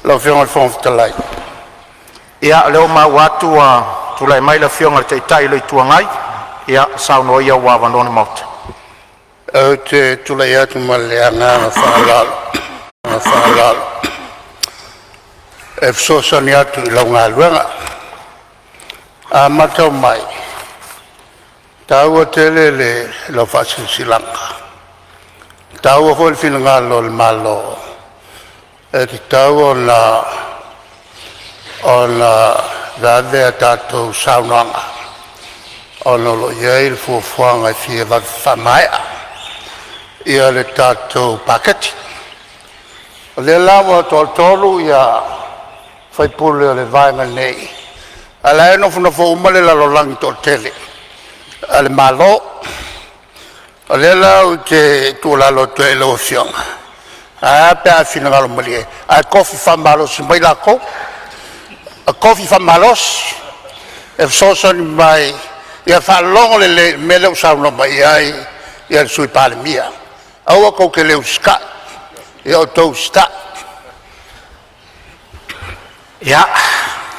lo fiona fon talai ia leo ma watu tulai mai la fiona te tai le tuangai ia sauno ia wa vanone mot te tulai atu maleanga na fala e so ni atu longa luanga a matau mai tau tele lo fasil silanga tau hol filnga lo malo e tau ona dade tato saunanga ona lo yeil fu fuanga fi va famaya ia le tato paket le lavo tolu ia fai pule le vainga nei ala no fo male la lo lang to tele al malo le che tu la lo te lo fiong a pe a fino lo mali a coffee fa malo si mai la ko a coffee fa malos e so mai ia fa long le mele sa no mai ai ia sui pale mia au ko ke le ska ia to sta ia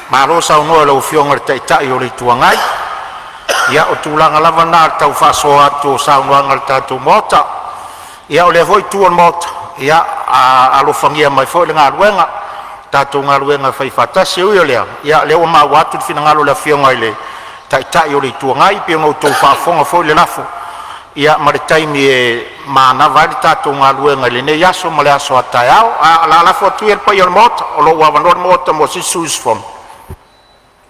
malo sa no lo fiong te ta yo le tuangai ia o tulanga lava na tau faso atu sa no ngal tatu mota ia o le voi tuon mota ia a lo fangia mai foi nga luenga tatu nga luenga fai fatasi o le ia le o ma watu fina ngalo le fiong ile ta yo le tuangai pe ngo to fa fonga foi le lafo ia ma le taimi e mana vai tatu nga luenga le ne yaso ma le aso atayao la lafo tu el pa yo mota o lo wa vanor mota mo si sus fon